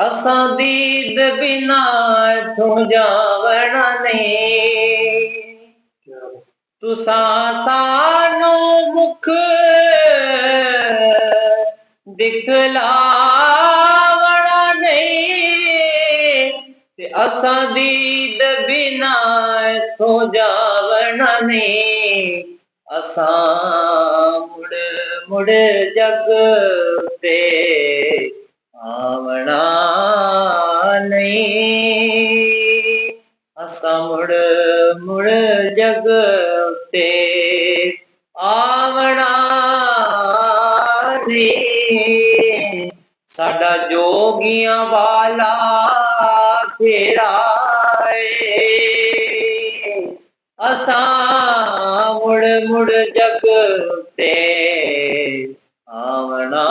اساں دید بنا اتھوں جاونا نہیں تساں سانو مکھ دکھلاونا نہیں تے اساں دید بنا اتھوں جاونا نہیں اساں مڑ مڑ جگ تے آونا نہیں اساں مڑ مڑ جگ تے آونا نہیں ساڈا جوگیاں والا پھیرا اساں مڑ مڑ جگ تے آونا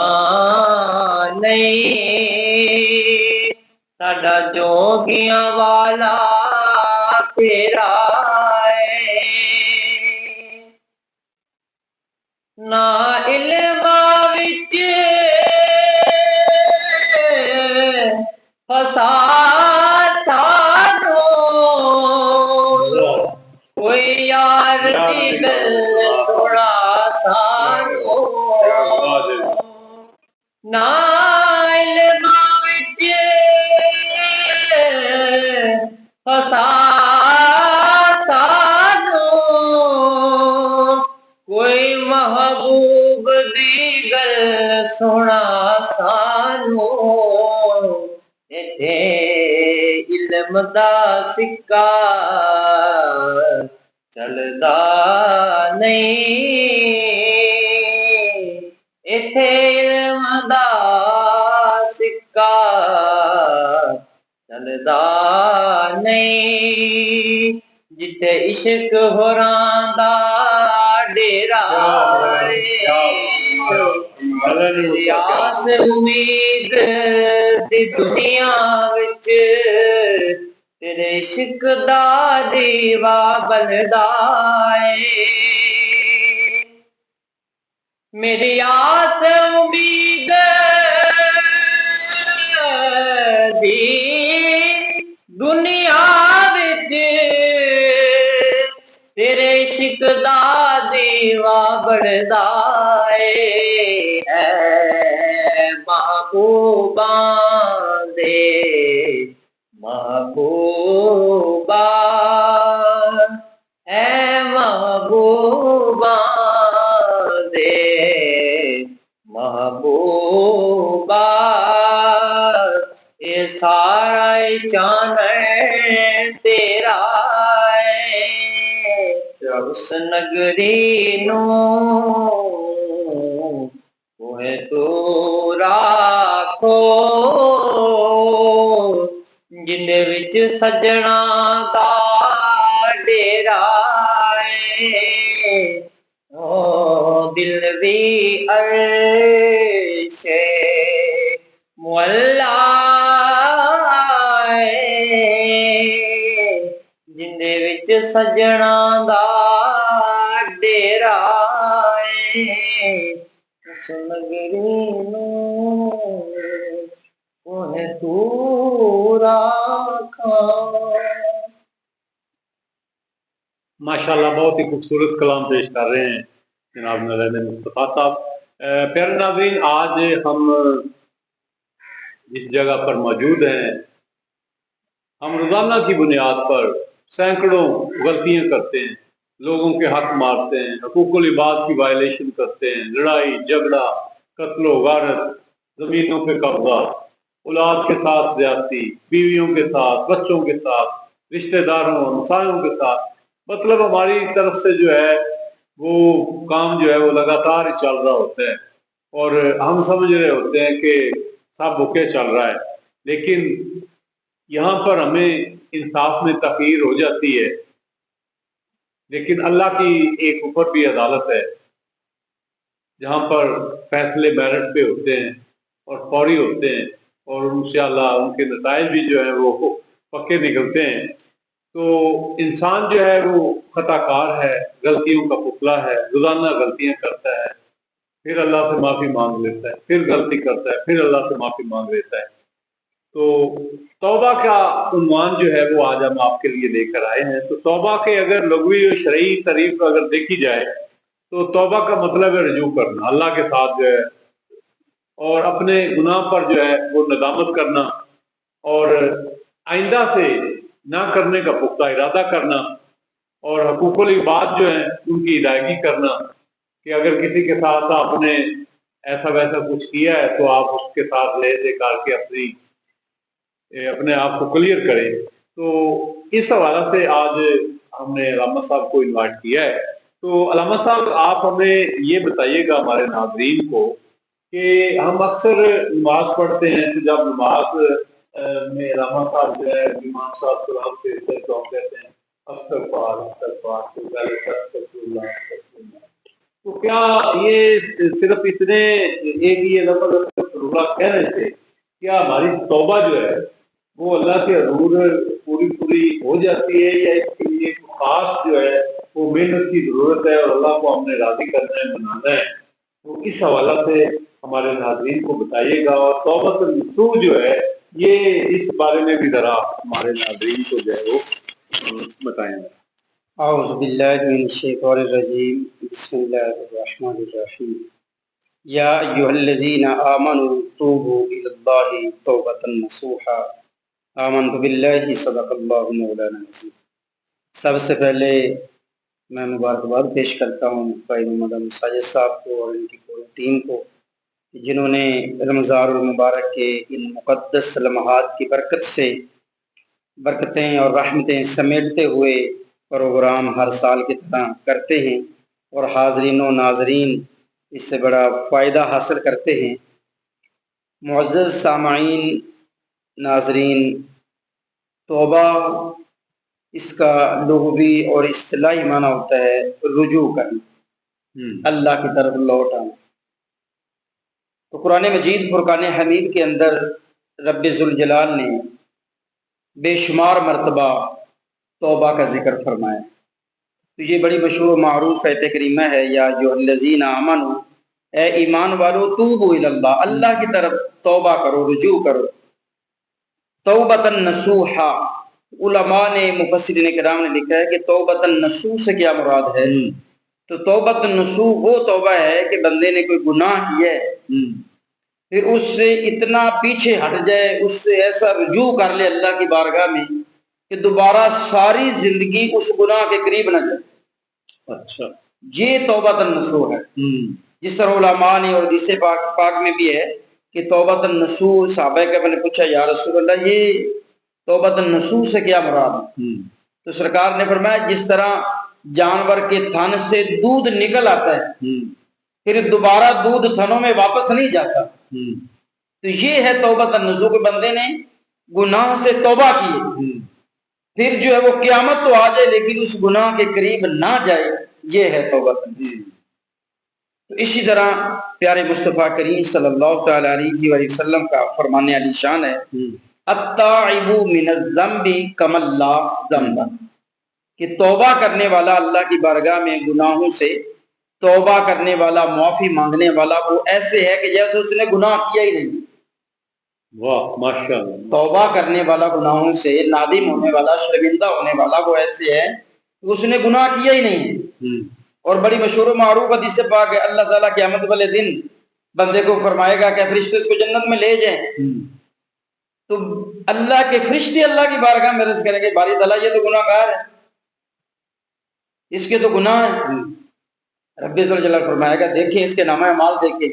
نہیں ساڈا جوگیاں والا پھیرا نہ علم وچ فساد تھانو کوئی یار دی گل سنا سانو نہ علم وچ فساد تھانو کوئی محبوب دی گل سنا سانو ایتھے علم دا سکہ چلدا نہیں ایتھے علم دا سکہ چلدا نہیں جتھے عشق ہوراں دا ڈیرا آس امید دی دنیا وچ تیرے عشق دا دیوا بلدا اے میری آس امید دی دنیا وچ تیرے عشق دا دیوا بلدا اے محبوباں دے محبوبا اے محبوباں دے محبوبا اے سارا چانن تیرا اس نگری نو کوہ تو راکھو جندے وچ سجنا دا ڈیرا او دل بھی عرش مولا جندے وچ سجنا دا ڈیرا اس نگری نو کوہ تو راکھاں ماشاءاللہ بہت ہی خوبصورت کلام پیش کر رہے ہیں جناب نوید مصطفیٰ صاحب۔ پیارے ناظرین، آج ہم جس جگہ پر موجود ہیں ہم روزانہ کی بنیاد پر سینکڑوں غلطیاں کرتے ہیں، لوگوں کے حق مارتے ہیں، حقوق العباد کی وائلیشن کرتے ہیں، لڑائی جھگڑا، قتل و غارت، زمینوں پہ قبضہ، اولاد کے ساتھ زیادتی، بیویوں کے ساتھ، بچوں کے ساتھ، رشتہ داروں ہمسایوں کے ساتھ، مطلب ہماری طرف سے جو ہے وہ کام جو ہے وہ لگاتار ہی چل رہا ہوتا ہے اور ہم سمجھ رہے ہوتے ہیں کہ سب اوکے چل رہا ہے، لیکن یہاں پر ہمیں انصاف میں تاخیر ہو جاتی ہے۔ لیکن اللہ کی ایک اوپر بھی عدالت ہے جہاں پر فیصلے میرٹ پہ ہوتے ہیں اور فوری ہوتے ہیں اور انشاءاللہ ان کے نتائج بھی جو ہیں وہ پکے نکلتے ہیں۔ تو انسان جو ہے وہ خطا کار ہے، غلطیوں کا پتلا ہے، روزانہ غلطیاں کرتا ہے، پھر اللہ سے معافی مانگ لیتا ہے، پھر غلطی کرتا ہے، پھر اللہ سے معافی مانگ لیتا ہے۔ تو توبہ کا عنوان جو ہے وہ آج ہم آپ کے لیے لے کر آئے ہیں۔ تو توبہ کے اگر لغوی اور شرعی تعریف اگر دیکھی جائے تو توبہ کا مطلب ہے رجوع کرنا اللہ کے ساتھ جو ہے، اور اپنے گناہ پر جو ہے وہ ندامت کرنا، اور آئندہ سے نہ کرنے کا پختہ ارادہ کرنا، اور حقوق العباد جو ہیں ان کی ادائیگی کرنا، کہ اگر کسی کے ساتھ آپ نے ایسا ویسا کچھ کیا ہے تو آپ اس کے ساتھ لے دے کر کے اپنے آپ کو کلیئر کریں۔ تو اس حوالے سے آج ہم نے علامہ صاحب کو انوائٹ کیا ہے۔ تو علامہ صاحب آپ ہمیں یہ بتائیے گا ہمارے ناظرین کو کہ ہم اکثر نماز پڑھتے ہیں، تو جب نماز میں علامہ صاحب جو ہے امام صاحب سلام پھیرتے ہیں تو ہم کہتے ہیں استغفار استغفار، تو پہلے استغفر اللہ استغفر اللہ۔ تو کیا یہ صرف اتنے ایک یہ لفظ استغفر اللہ کہنے سے کیا ہماری توبہ جو ہے وہ اللہ کے حضور پوری ہو جاتی ہے، یا اس کے لیے خاص جو ہے وہ محنت کی ضرورت ہے اور اللہ کو ہم نے راضی کرنا ہے، منانا ہے؟ تو اس حوالہ سے ہمارے ناظرین کو بتائیے گا، اور توبۃ النصوح جو ہے یہ اس بارے میں بھی ذرا ہمارے ناظرین کو جو ہے وہ بتائیں گے۔ اعوذ باللہ من الشیطان الرجیم، بسم اللہ الرحمن الرحیم۔ یا ایھا الذین آمنوا توبوا الی اللہ توبۃ نصوحا، آمنت باللہ صدق اللہ مولانا العظیم۔ سب سے پہلے میں مبارکباد پیش کرتا ہوں قائد محمد ساجد صاحب کو اور ان کی پوری ٹیم کو، جنہوں نے رمضان المبارک کے ان مقدس لمحات کی برکت سے برکتیں اور رحمتیں سمیٹتے ہوئے پروگرام ہر سال کی طرح کرتے ہیں، اور حاضرین و ناظرین اس سے بڑا فائدہ حاصل کرتے ہیں۔ معزز سامعین، ناظرین، توبہ اس کا لغوی اور اصطلاحی معنی ہوتا ہے رجوع کرنا، اللہ کی طرف لوٹ آنا۔ تو قرآن مجید فرقان حمید کے اندر رب ذوالجلال نے بے شمار مرتبہ توبہ کا ذکر فرمایا۔ تو یہ بڑی مشہور و معروف آیت کریمہ ہے، یا ایھا الذین آمنوا، اے ایمان والو، توبوا الی اللہ، اللہ کی طرف توبہ کرو، رجوع کرو، توبۃ نصوحا۔ علماء نے، مفسرین کرام نے لکھا ہے کہ توبۃ نصوح سے کیا مراد ہے؟ تو توبۃ نصوح وہ توبہ ہے کہ بندے نے کوئی گناہ کیا ہے، پھر اس سے اتنا پیچھے ہٹ جائے، اس سے ایسا رجوع کر لے اللہ کی بارگاہ میں کہ دوبارہ ساری زندگی اس گناہ کے قریب نہ جائے۔ اچھا، یہ توبۃ النصوح ہے۔ جس طرح علماء نے اور حدیث پاک میں بھی ہے کہ توبۃ النصوح، صحابہ کرام نے پوچھا یا رسول اللہ یہ توبۃ النصوح سے کیا مراد ہے؟ تو سرکار نے فرمایا جس طرح جانور کے تھن سے دودھ نکل آتا ہے پھر دوبارہ دودھ تھنوں میں واپس نہیں جاتا، تو یہ ہے توبۃ النصوح، کہ بندے نے گناہ سے توبہ کی، پھر جو ہے وہ قیامت تو آ جائے لیکن اس گناہ کے قریب نہ جائے، یہ ہے توبۃ النصوح۔ تو اسی طرح پیارے مصطفیٰ کریم صلی اللہ تعالی علیہ وآلہ وسلم کا فرمان علی شان ہے التائب من الذنب کمن لا ذنب، کہ توبہ کرنے والا اللہ کی بارگاہ میں گناہوں سے توبہ کرنے والا، معافی مانگنے والا، وہ ایسے ہے کہ جیسے اس نے گناہ کیا ہی نہیں۔ واہ ماشاءاللہ۔ توبہ کرنے والا، گناہوں سے نادم ہونے والا، شرمندہ ہونے والا، وہ ایسے ہے کہ اس نے گناہ کیا ہی نہیں۔ اور بڑی مشہور و معروف حدیث پاک ہے، اللہ تعالیٰ قیامت والے دن بندے کو فرمائے گا کہ فرشتے اس کو جنت میں لے جائیں، تو اللہ کے فرشتے اللہ کی بارگاہ میں عرض کریں گے باری تعالیٰ یہ تو گناہ گار ہے، اس کے تو گناہ ہیں۔ رب ذوالجلال فرمائے گا دیکھیں اس کے نامہ اعمال دیکھیں۔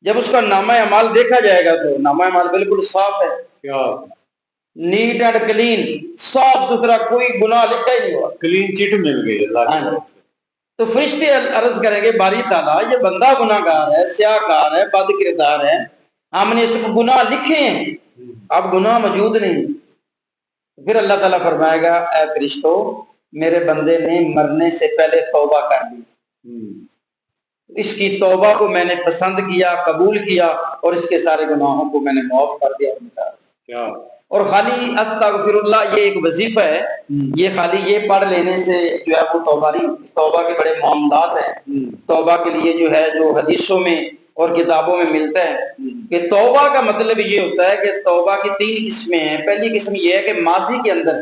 جب اس کا نامہ اعمال دیکھا جائے گا تو نامہ اعمال بالکل صاف ہے، کیا نیٹ اینڈ کلین، صاف ستھرا، کوئی گناہ لکھا ہی نہیں ہوا، کلین چٹ مل گئی اللہ کی طرف سے۔ تو فرشتے عرض کریں گے باری تعالیٰ یہ بندہ گناہ گار ہے، سیاہ کار ہے، بد کردار ہے، ہم نے اس کو گناہ لکھے ہیں، اب گناہ موجود نہیں۔ پھر اللہ تعالیٰ فرمائے گا اے فرشتو میرے بندے نے مرنے سے پہلے توبہ کر لی، اس کی توبہ کو میں نے پسند کیا، قبول کیا، اور اس کے سارے گناہوں کو میں نے معاف کر دیا۔ اور خالی استغفر اللہ یہ ایک وظیفہ ہے، یہ خالی یہ پڑھ لینے سے جو ہے وہ توبہ نہیں ہوتی۔ توبہ کے بڑے معاملات ہیں، توبہ کے لیے جو ہے جو حدیثوں میں اور کتابوں میں ملتا ہے کہ توبہ کا مطلب یہ ہوتا ہے کہ توبہ کی 3 قسمیں ہیں۔ پہلی قسم یہ ہے کہ ماضی کے اندر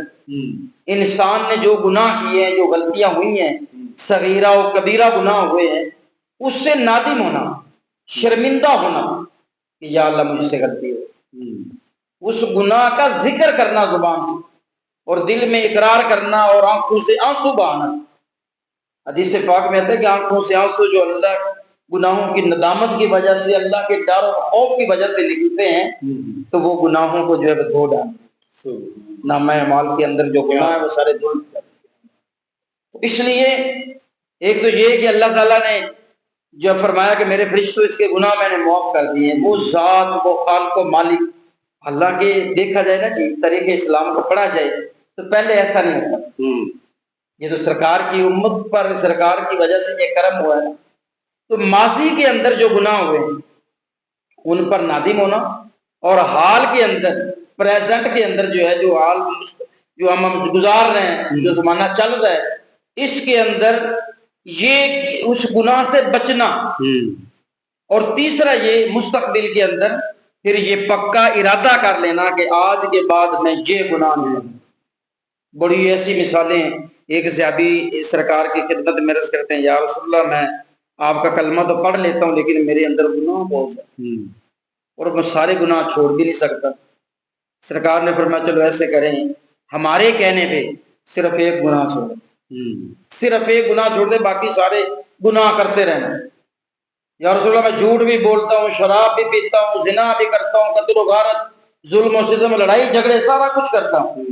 انسان نے جو گناہ کیے ہیں، جو غلطیاں ہوئی ہیں، صغیرہ و کبیرہ گناہ ہوئے ہیں، اس سے نادم ہونا، شرمندہ ہونا کہ یا اللہ مجھ سے غلطی ہو، اس گناہ کا ذکر کرنا زبان سے اور دل میں اقرار کرنا اور آنکھوں سے آنسو بہانا۔ حدیث پاک میں آتا ہے کہ آنکھوں سے آنسو جو اللہ گناہوں کی ندامت کی وجہ سے، اللہ کے ڈر اور خوف کی وجہ سے نکلتے ہیں، تو وہ گناہوں کو جو ہے دھو ڈالتے، نامہ اعمال کے اندر جو گناہ ہے وہ سارے دھل جاتے ہیں۔ تو اس لیے ایک تو یہ کہ اللہ تعالیٰ نے جو فرمایا کہ میرے فرشتوں اس کے گناہ میں نے معاف کر دیے، وہ ذات، وہ خالق و مالک، حالانکہ دیکھا جائے نا جی، طریق اسلام کو پڑھا جائے تو پہلے ایسا نہیں ہوتا۔ یہ تو سرکار کی امت پر، سرکار کی وجہ سے یہ کرم ہوا ہے۔ تو ماضی کے اندر جو گناہ ہوئے ہیں ان پر نادم ہونا، اور حال کے اندر، پریزنٹ کے اندر جو ہے، جو حال جو ہم گزار رہے ہیں، جو زمانہ چل رہا ہے، اس کے اندر یہ اس گناہ سے بچنا، اور تیسرا یہ مستقبل کے اندر پھر یہ پکا ارادہ کر لینا کہ آج کے بعد میں یہ گناہ نہیں کروں۔ بڑی ایسی مثالیں، ایک صحابی سرکار کی خدمت میں عرض کرتے ہیں، یا رسول اللہ میں آپ کا کلمہ تو پڑھ لیتا ہوں لیکن میرے اندر گناہ بہت ہے اور میں سارے گناہ چھوڑ بھی نہیں سکتا۔ سرکار نے فرمایا چلو ایسے کریں، ہمارے کہنے پہ صرف ایک گناہ چھوڑ، صرف ایک گناہ چھوڑ دے، باقی سارے گناہ کرتے رہنا۔ یا رسول اللہ میں جھوٹ بھی بولتا ہوں، شراب بھی پیتا ہوں، زنا بھی کرتا ہوں، قتل و غارت، ظلم و ستم، لڑائی جھگڑے، سارا کچھ کرتا ہوں۔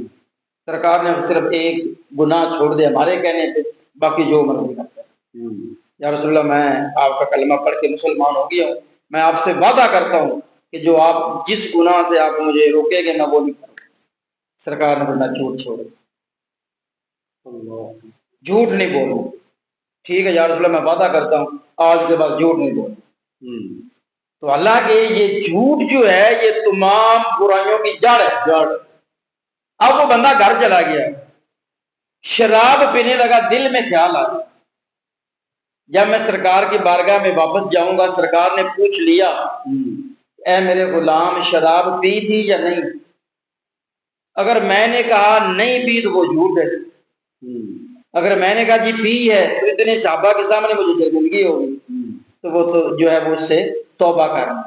سرکار نے صرف ایک گناہ چھوڑ دے ہمارے کہنے پہ، باقی جو مرضی کرتا ہے۔ یا رسول اللہ میں آپ کا کلمہ پڑھ کے مسلمان ہو گیا ہوں، میں آپ سے وعدہ کرتا ہوں کہ جو آپ جس گناہ سے آپ مجھے روکے گے میں وہ نہیں کروں۔ سرکار نے فرمایا جھوٹ چھوڑو، جھوٹ نہیں بولو۔ ٹھیک ہے یا رسول اللہ میں وعدہ کرتا ہوں آج کے بعد جھوٹ نہیں بولتا۔ تو اللہ کے یہ جھوٹ جو ہے یہ تمام برائیوں کی جڑ ہے۔ اب وہ بندہ گھر چلا گیا، شراب پینے لگا، دل میں خیال آ گیا جب میں سرکار کی بارگاہ میں واپس جاؤں گا، سرکار نے پوچھ لیا اے میرے غلام شراب پی تھی یا نہیں؟ اگر میں نے کہا نہیں پی تو وہ جھوٹ ہے، اگر میں نے کہا جی پی ہے تو اتنے صحابہ کے سامنے مجھے شرمندگی ہوگی، تو وہ تو جو ہے وہ اس سے توبہ کرنا،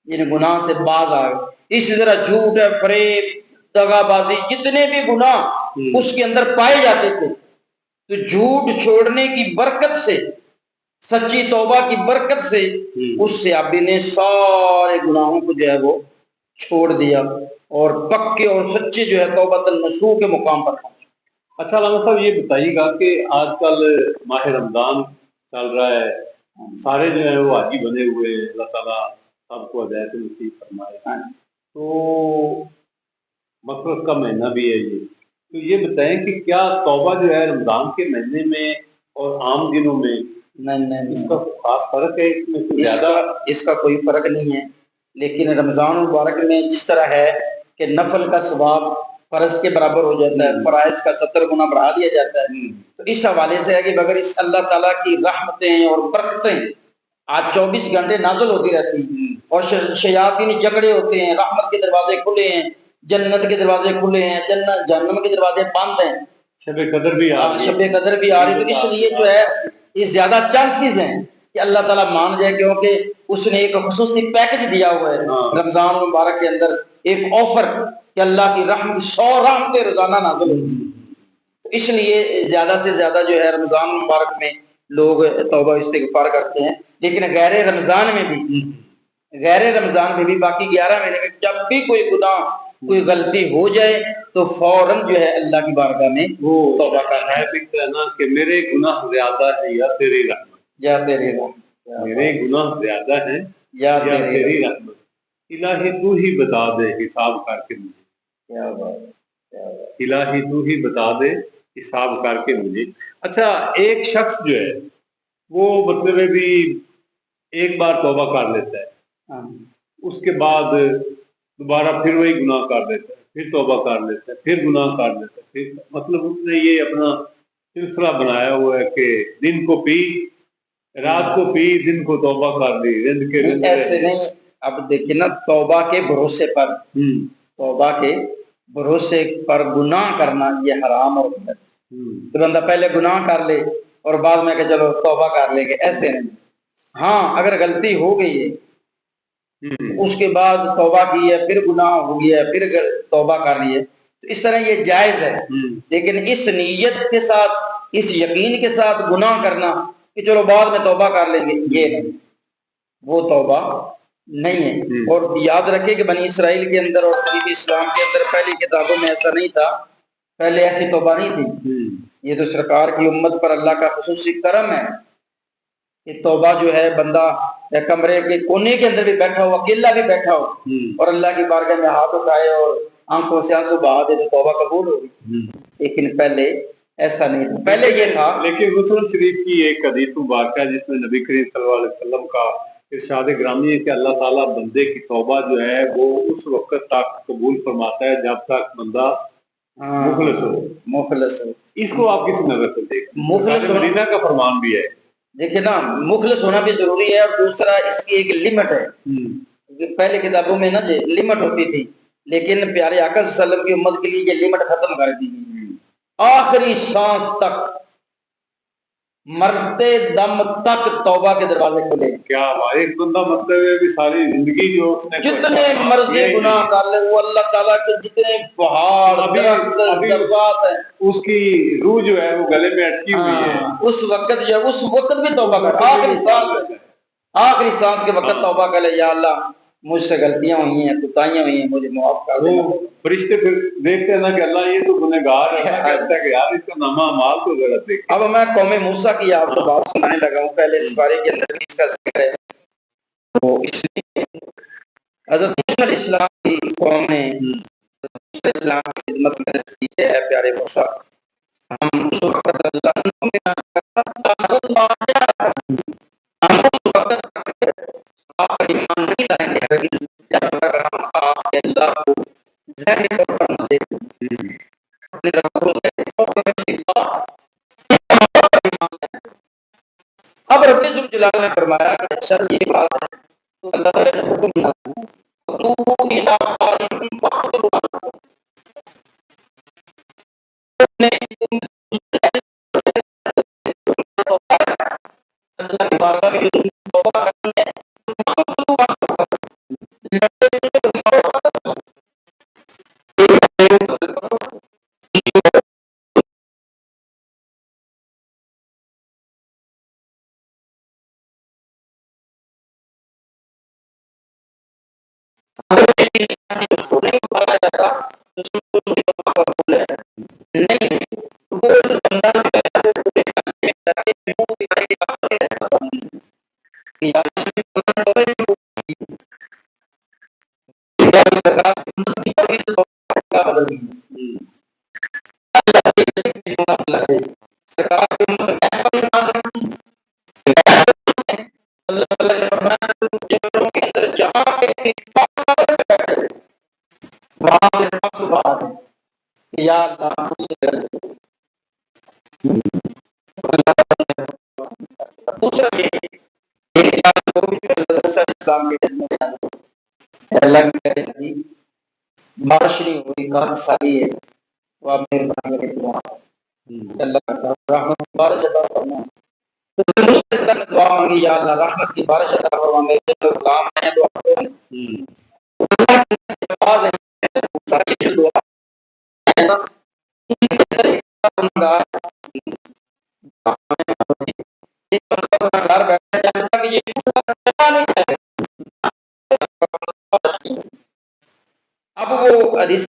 یعنی گناہ سے باز آ گئے۔ اسی طرح جھوٹ ہے، فریب، دغا بازی، جتنے بھی گناہ اس کے اندر پائے جاتے تھے، تو جھوٹ چھوڑنے کی برکت سے، سچی توبہ کی برکت سے اس صحابی نے سارے گناہوں کو جو ہے وہ چھوڑ دیا اور پکے اور سچے جو ہے توبۃ النصوح کے مقام پر پہنچے۔ اچھا علامہ صاحب یہ بتائیے گا کہ آج کل ماہ رمضان چل رہا ہے، سارے جو ہیں وہ حاجی بنے ہوئے ہیں، اللہ تعالیٰ سب کو ہدایت نصیب فرمائے، تو مغفرت کا مہینہ بھی ہے یہ، تو یہ بتائیں کہ کیا توبہ جو ہے رمضان کے مہینے میں اور عام دنوں میں نہیں، اس کا خاص فرق ہے؟ اس میں کوئی زیادہ اس کا کوئی فرق نہیں ہے، لیکن رمضان المبارک میں جس طرح ہے کہ نفل کا ثواب فرض کے برابر ہو جاتا ہے، فرائض کا 70 گنا بڑھا دیا جاتا ہے، تو اس حوالے سے ہے کہ اگر اس اللہ تعالیٰ کی رحمتیں اور برکتیں آج 24 گھنٹے نازل ہوتی رہتی ہیں اور شیاطین جھگڑے ہوتے ہیں، رحمت کے دروازے کھلے ہیں، جنت کے دروازے کھلے ہیں، جنت جہنم کے دروازے بند ہیں، شب قدر بھی آ رہی ہے، شب قدر بھی آ رہی ہے، تو اس لیے جو ہے یہ زیادہ چانسز ہیں کہ اللہ تعالیٰ مان جائے، کیونکہ اس نے ایک خصوصی پیکج دیا ہوا ہے رمضان المبارک کے اندر، ایک آفر کہ اللہ کی رحمت 100 رحمتیں روزانہ نازل ہوتی ہیں، تو اس لیے زیادہ سے زیادہ جو ہے رمضان المبارک میں لوگ توبہ استغفار کرتے ہیں۔ لیکن غیر رمضان میں بھی باقی 11 مہینے میں جب بھی کوئی گناہ، کوئی غلطی ہو جائے تو فوراً جو ہے اللہ کی بارگاہ میں وہ توبہ کرنا ہے، ہے نا کہ میرے گناہ زیادہ ہے یا تیری رحمت، یا تیرے رحمت، میرے گناہ زیادہ ہیں یا یا تیری رحمت، الہی تو ہی بتا دے حساب کر کے مجھے، کیا بات ہے، الہی تو ہی بتا دے حساب کر کے مجھے۔ اچھا ایک شخص جو ہے وہ مطلب ہے بھی ایک بار توبہ کر لیتا ہے، اس کے بعد دوبارہ پھر وہی گناہ کر لیتا ہے، پھر توبہ کر لیتا ہے، پھر گناہ کر لیتا ہے، پھر مطلب اس نے یہ اپنا سلسلہ بنایا ہوا ہے کہ دن کو پی رات کو پی دن کو توبہ کر لی رند کے رند ایسے نہیں. اب دیکھیں نا، توبہ کے بھروسے پر، توبہ کے بھروسے پر گناہ کرنا یہ حرام اور غلط. تو بندہ پہلے گناہ کر لے اور بعد میں کہ چلو توبہ کر لیں گے، ایسے نہیں. ہاں اگر غلطی ہو گئی ہے اس کے بعد توبہ کی ہے، پھر گناہ ہو گیا ہے، پھر توبہ کر لی ہے، تو اس طرح یہ جائز ہے. لیکن اس نیت کے ساتھ، اس یقین کے ساتھ گناہ کرنا کہ چلو بعد میں توبہ کر لیں گے، یہ نہیں، وہ توبہ نہیں ہے. اور یاد رکھے کہ بنی اسرائیل کے اندر اور تاریخ اسلام کے اندر پہلی کتابوں میں ایسا نہیں تھا، پہلے ایسی توبہ نہیں تھی. یہ تو سرکار کی امت پر اللہ کا خصوصی کرم ہے کہ توبہ جو ہے بندہ کمرے کے کونے کے اندر بھی بیٹھا ہو، اکیلا بھی بیٹھا ہو اور اللہ کی بارگاہ میں ہاتھ اٹھائے اور آنکھوں سے آنسو بہا دے تو توبہ قبول ہوگی. لیکن پہلے ایسا نہیں تھا، پہلے یہ تھا. لیکن مسلم شریف کی ایک حدیث مبارکہ ہے جس میں نبی کریم صلی اللہ علیہ وسلم کا ارشاد گرامی ہے کہ اللہ تعالیٰ بندے کی توبہ جو ہے وہ اس وقت تک قبول فرماتا ہے جب تک بندہ مخلص ہو. اس کو آپ کس نظر سے دیکھیں؟ مخلص مدینہ کا فرمان بھی ہے. دیکھیں نا، مخلص ہونا بھی ضروری ہے، اور دوسرا اس کی ایک لمٹ ہے. پہلے کتابوں میں نا لمٹ ہوتی تھی، لیکن پیارے آقا صلی اللہ علیہ وسلم کی امت کے لیے یہ لمٹ ختم کر دی گئی. آخری سانس تک، مرتے دم تک توبہ کے دروازے کھلے. کیا ایک بندہ مرتے ہوئے بھی ساری زندگی جو اس نے جتنے مرضی گناہ کر لے، وہ اللہ تعالیٰ کے جتنے پہاڑ درخت جذبات ہیں، اس کی روح جو ہے وہ گلے میں اٹکی ہوئی ہے. اس وقت یا اس وقت بھی توبہ کر، آخری سانس کے وقت توبہ کر لے، یا اللہ مجھ سے غلطیاں ہوئی ہیں، کوتاہیاں ہوئی ہیں، مجھے معاف کر دے. فرشتے پھر دیکھتے ہیں نا کہ اللہ یہ تو گنہگار ہے، کہتا ہے کہ یار اس کا نامہ اعمال تو غلط دیکھ. اب میں قوم موسیٰ کی آپ کو بات سنانے لگا ہوں، پہلے اس بارے کے اندر بھی اس کا ذکر ہے. تو اس لیے حضرت موسیٰ علیہ السلام کی قوم نے موسیٰ علیہ السلام کی خدمت میں نصیحت ہے، پیارے موسیٰ ہم اس وقت آپ ایمان نہیں لائیں گے جب تک ہم آپ کے اللہ کو ذہنی طور پر نہ دیکھیں. اپنے رب کو ذہنی طور پر دیکھا. اب رب ذوالجلال نے فرمایا کہ اچھا یہ بات ہے تو اللہ تعالیٰ نے حکم دیا تو الى بارئکم فاقتلوا اللہ کی بارگاہ میں توبہ کرنی ہے. بارش نہیں ہو رہی، کہاں ساری ہے، تو آپ مہربانی کریں دعا اللہ رحمت کی بارش عطا فرما. تو مسلم نے دعا مانگی، یا اللہ رحمت کی بارش عطا فرما. میرے جو غلام ہیں دعا کریں، اللہ کی آواز ہے ساری دعا ہے نا گھر بیٹھے جب تک یہ نہیں ہے. اب وہ حدیث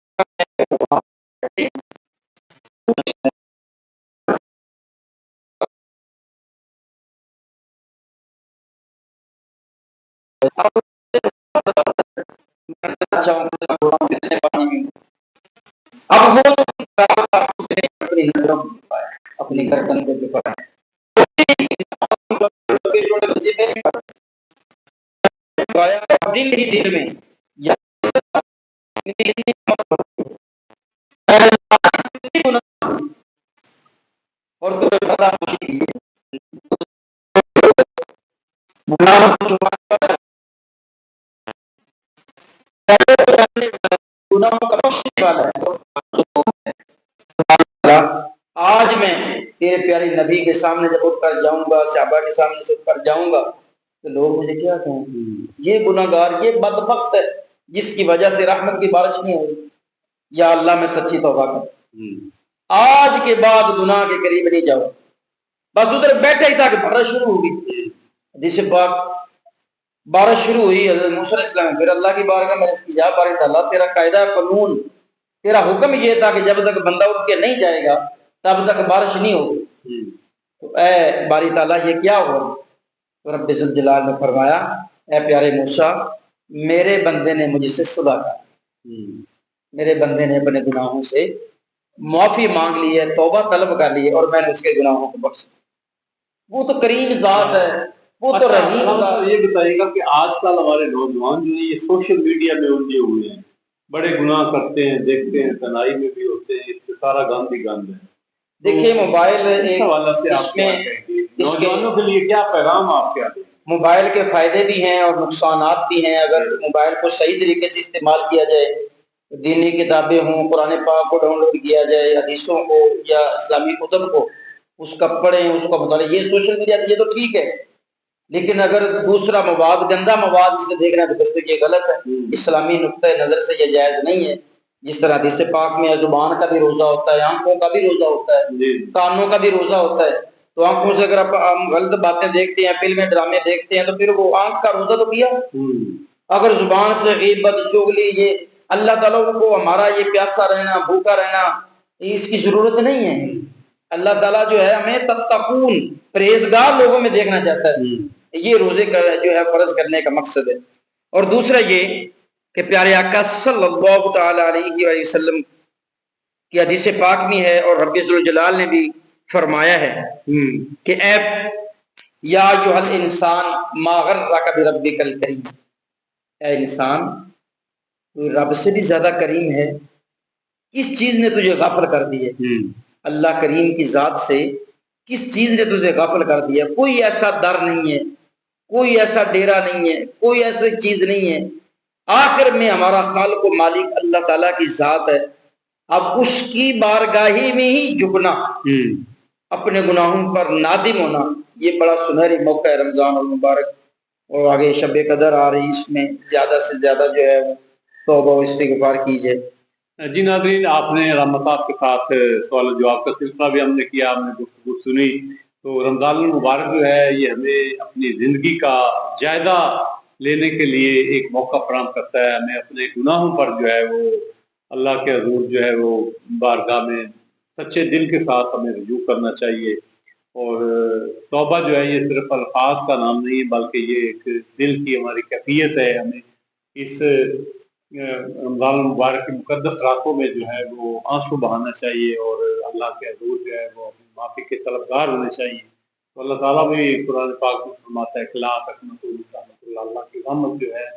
اپنی گردن کو دکھایا دل ہی دل میں اور گناہوں کو چھپانے گناہوں کا بخشنے والا ہے۔ آج میں تیرے پیارے نبی کے سامنے جب اٹھ کر جاؤں گا، صحابہ کے سامنے سے اٹھ کر جاؤں گا تو لوگ مجھے کیا کہیں گے؟ یہ گناہگار، یہ بدبخت ہے جس کی وجہ سے رحمت کی بارش نہیں ہوئی۔ یا اللہ میں سچی توبہ کر، آج کے بعد گناہ کے قریب نہیں جاؤ۔ بس ادھر بیٹھے ہی تھا کہ بارش شروع ہوگی۔ حدیث پاک، بارش شروع ہوئی، حضرت موسیٰ علیہ السلام پھر اللہ کی بارگاہ میں استجاب باری تعالیٰ تیرا قاعدہ قانون، تیرا حکم یہ تھا کہ جب تک بندہ اٹھ کے نہیں جائے گا تب تک بارش نہیں ہوگی۔ تو اے باری تعالیٰ یہ کیا ہوا؟ تو رب ذوالجلال نے فرمایا اے پیارے موسیٰ، میرے بندے نے مجھ سے صلح کر، میرے بندے نے اپنے گناہوں سے معافی مانگ لی ہے، توبہ طلب کر لی ہے اور میں نے اس کے گناہوں کو بخش دیا۔ وہ تو کریم ذات ہے، وہ تو رحیم ذات ہے۔ یہ بتائیے گا کہ آج کل ہمارے نوجوان جو ہیں یہ سوشل میڈیا میں الجھے ہوئے ہیں، بڑے گناہ کرتے ہیں، دیکھتے ہیں، تنہائی میں بھی ہوتے ہیں، اس سے سارا گند ہی گند ہے۔ دیکھیے موبائل اس حوالے سے آپ کیا کہیں گے؟ نوجوانوں کے لیے کیا پیغام آپ کیا دیں؟ موبائل کے فائدے بھی ہیں اور نقصانات بھی ہیں۔ اگر موبائل کو صحیح طریقے سے استعمال کیا جائے، دینی کتابیں ہوں، قرآن پاک کو ڈاؤن لوڈ کیا جائے، حدیثوں کو یا اسلامی کتب کو اس کا پڑھیں، اس کا مطالعہ، یہ سوشل میڈیا یہ تو ٹھیک ہے، لیکن اگر دوسرا مواد، گندا مواد اس میں دیکھ رہے ہیں تو پھر تو یہ غلط ہے۔ اسلامی نقطۂ نظر سے یہ جائز نہیں ہے۔ جس طرح حدیث پاک میں زبان کا بھی روزہ ہوتا ہے، آنکھوں کا بھی روزہ ہوتا ہے، کانوں کا بھی روزہ ہوتا ہے۔ تو آنکھوں سے اگر آپ غلط باتیں دیکھتے ہیں، فلمیں ڈرامے دیکھتے ہیں تو پھر وہ آنکھ کا روزہ تو کیا۔ اگر زبان سے غیبت، چغلی، یہ اللہ تعالیٰ کو ہمارا یہ پیاسا رہنا، بھوکا رہنا اس کی ضرورت نہیں ہے۔ اللہ تعالیٰ جو ہے ہمیں تتقون، پرہیزگار لوگوں میں دیکھنا چاہتا ہے۔ یہ روزے کا جو ہے فرض کرنے کا مقصد ہے۔ اور دوسرا یہ کہ پیارے آقا صلی اللہ تعالی علیہ وآلہ وسلم کی حدیث پاک میں ہے اور رب ذوالجلال نے بھی فرمایا ہے کہ اے یا ایھا الانسان ما غرک بربک الکریم، اے انسان تو رب سے بھی زیادہ کریم ہے، کس چیز نے تجھے غافل کر دی ہے؟ اللہ کریم کی ذات سے کس چیز نے تجھے غافل کر دیا؟ کوئی ایسا در نہیں ہے، کوئی ایسا ڈیرا نہیں ہے، کوئی ایسی چیز نہیں ہے۔ آخر میں ہمارا خالق و مالک اللہ تعالیٰ کی ذات ہے۔ اب اس کی بارگاہی میں ہی جھکنا، اپنے گناہوں پر نادم ہونا، یہ بڑا سنہری موقع ہے رمضان المبارک، اور آگے شب قدر آ رہی، اس میں زیادہ سے زیادہ جو ہے توبہ و استغفار کیجئے۔ جی ناظرین، آپ نے رحمتات کے ساتھ سوال و جواب کا سلسلہ بھی ہم نے کیا، ہم نے گفتگو سنی۔ تو رمضان المبارک جو ہے یہ ہمیں اپنی زندگی کا جائزہ لینے کے لیے ایک موقع فراہم کرتا ہے۔ ہمیں اپنے گناہوں پر جو ہے وہ اللہ کے حضور جو ہے وہ بارگاہ میں سچے دل کے ساتھ ہمیں رجوع کرنا چاہیے۔ اور توبہ جو ہے یہ صرف الفاظ کا نام نہیں ہے بلکہ یہ ایک دل کی ہماری کیفیت ہے۔ ہمیں اس رمضان المبارک کی مقدس راتوں میں جو ہے وہ آنسو بہانا چاہیے اور اللہ کے حضور جو ہے وہ معافی کے طلبگار ہونے چاہیے۔ تو اللہ تعالیٰ بھی قرآن پاک میں فرماتا ہے کہ لا تقنطوا من رحمت اللہ، اللہ کی رحمت جو ہے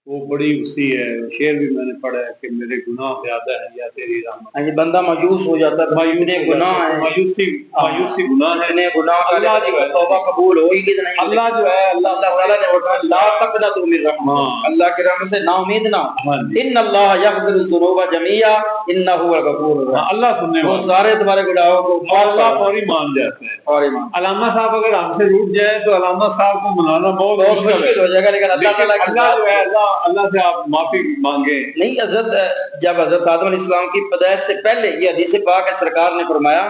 وہ بڑی وسیع ہے۔ شعر بھی میں نے پڑھا ہے کہ میرے گناہ زیادہ ہے یا تیری رحمت۔ یہ بندہ مایوس ہو جاتا ہے، اتنے گناہ ہیں، مایوسی گناہ ہے، اتنے گناہ اللہ جو ہے توبہ قبول ہوئی کہ نہیں؟ اللہ جو ہے اللہ تعالیٰ نے فرمایا لا تقنطوا من رحمت، اللہ کی رحمت سے نا امید نہ ہو۔ ان اللہ یغفر الذنوب جميعا انہ هو الغفور الرحیم، اللہ سننے وہ والا، سارے تمہارے گناہوں کو اللہ فوری مان جاتا ہے۔ اور ایمان علامہ صاحب اگر ہم سے روٹ جائے تو علامہ صاحب کو منانا بہت مشکل ہو جائے گا، لیکن اللہ تعالیٰ کی اللہ جو ہے اللہ سے آپ معافی مانگے۔ نہیں، حضرت جب حضرت آدم علیہ السلام کی پیدائش سے پہلے یہ حدیث پاک ہے، سرکار نے فرمایا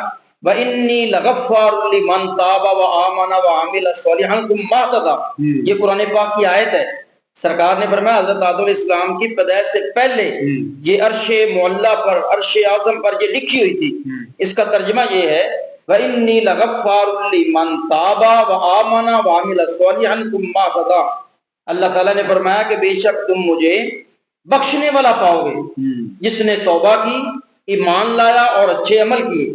وَإِنِّي لَغَفَّارٌ لِمَن تَابَ وَآمَنَ وَعَمِلَ صَالِحًا ثُمَّ اهْتَدَىٰ، یہ قرآن پاک کی آیت ہے۔ سرکار نے فرمایا حضرت آدم علیہ السلام کی پیدائش سے پہلے یہ عرش معلیٰ پر، عرش اعظم پر یہ لکھی ہوئی تھی۔ اس کا ترجمہ یہ ہے وَإِنِّي لَغَفَّارٌ لِمَن تَابَ وَآمَنَ وَعَمِلَ صَالِحًا ثُمَّ اهْتَدَىٰ، اللہ تعالیٰ نے فرمایا کہ بے شک تم مجھے بخشنے والا پاؤ گے جس نے توبہ کی، ایمان لایا اور اچھے عمل کیے،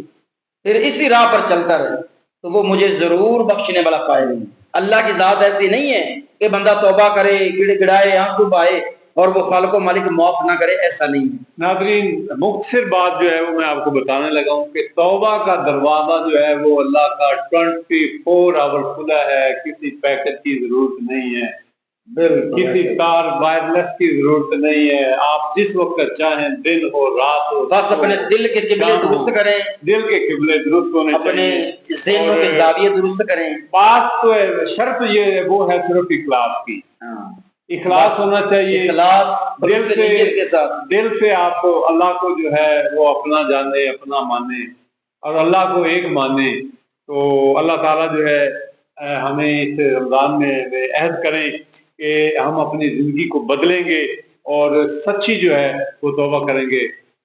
پھر اسی راہ پر چلتا رہے تو وہ مجھے ضرور بخشنے والا پائے گا۔ اللہ کی ذات ایسی نہیں ہے کہ بندہ توبہ کرے، گڑ گڑائے، آنسو بہائے، اور وہ خالق و مالک معاف نہ کرے، ایسا نہیں ہے۔ ناظرین، مختصر بات جو ہے وہ میں آپ کو بتانے لگا ہوں کہ توبہ کا دروازہ جو ہے وہ اللہ کا 24 آور کھلا ہے، کسی پیکج کی ضرورت نہیں ہے، کسی تار وائرلیس کی ضرورت نہیں ہے، آپ جس وقت چاہیں، دن ہو رات ہو، بس اپنے دل کے قبلے درست کریں، دل کے قبلے درست ہونے اپنے چاہیے، ذہنوں کے زاویے درست کریں۔ پاس تو شرط یہ ہے، وہ ہے صرف اخلاص کی، اخلاص ہونا چاہیے، اخلاص دل سے، نیت کے ساتھ، دل سے آپ کو اللہ کو جو ہے وہ اپنا جانے، اپنا مانے اور اللہ کو ایک مانے، تو اللہ تعالیٰ جو ہے ہمیں اس رمضان میں عہد کریں کہ ہم اپنی زندگی کو بدلیں گے اور سچی جو ہے وہ توبہ کریں گے۔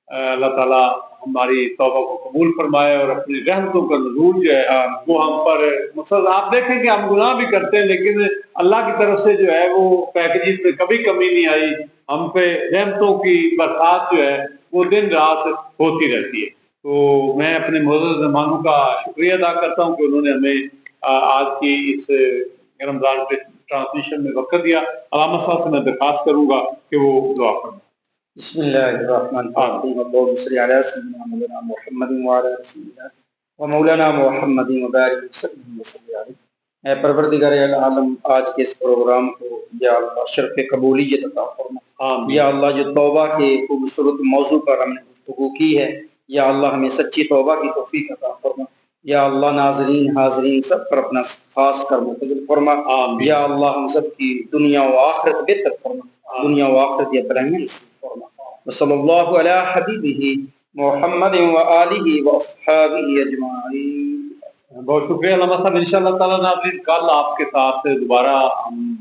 اللہ تعالیٰ ہماری توبہ کو قبول فرمائے اور اپنی رحمتوں کا نزول جو ہے وہ ہم پر مسلسل، آپ دیکھیں کہ ہم گناہ بھی کرتے ہیں لیکن اللہ کی طرف سے جو ہے وہ پیکجز میں کبھی کمی نہیں آئی، ہم پہ رحمتوں کی برسات جو ہے وہ دن رات ہوتی رہتی ہے۔ تو میں اپنے معزز مہمانوں کا شکریہ ادا کرتا ہوں کہ انہوں نے ہمیں آج کی اس رمضان کے ٹرانسمیشن میں وقت دیا۔ علامہ صاحب سے میں درخواست کروں گا کہ وہ دعا فرمائیں۔ بسم اللہ الرحمن الرحیم، اللہم صلی علی سیدنا مولانا محمد وعلی آلہ سیدنا و مولانا محمد وبارک وسلم وصلی علیہ۔ اے پروردگار العالم، آج کے اس پروگرام کو یا اللہ شرف قبولیت عطا فرما۔ یا اللہ جو توبہ کے خوبصورت موضوع پر ہم نے گفتگو کی ہے، یا اللہ ہمیں سچی توبہ کی توفیق عطا فرما۔ یا اللہ ناظرین حاضرین سب پر اپنا خاص کرم و فضل فرما۔ یا اللہ ہم سب کی دنیا و آخرت بہتر فرما، دنیا و آخرت یا بلائیں نصیب فرما۔ وصلی اللہ علی حبیبہ محمد و آلہ و اصحابہ اجمعین۔ بہت شکریہ علامہ صاحب۔ انشاءاللہ تعالیٰ ناظرین کل آپ کے ساتھ دوبارہ ہم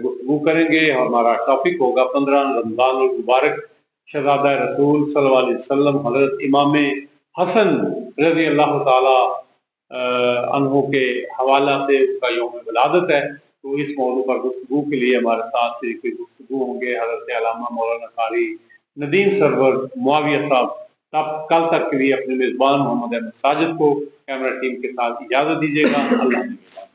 گفتگو کریں گے، ہمارا ٹاپک ہوگا 15 رمضان المبارک، شہزادہ رسول صلی اللہ علیہ وسلم حضرت امام حسن رضی اللہ تعالی عنہ کے حوالہ سے ان کا یوم ولادت ہے، تو اس موضوع پر گفتگو کے لیے ہمارے ساتھ سے کوئی گفتگو ہوں گے حضرت علامہ مولانا قاری ندیم سرور معاویہ صاحب۔ تب کل تک کے لیے اپنے میزبان محمد احمد ساجد کو کیمرہ ٹیم کے ساتھ اجازت دیجیے گا۔ اللہ حافظ۔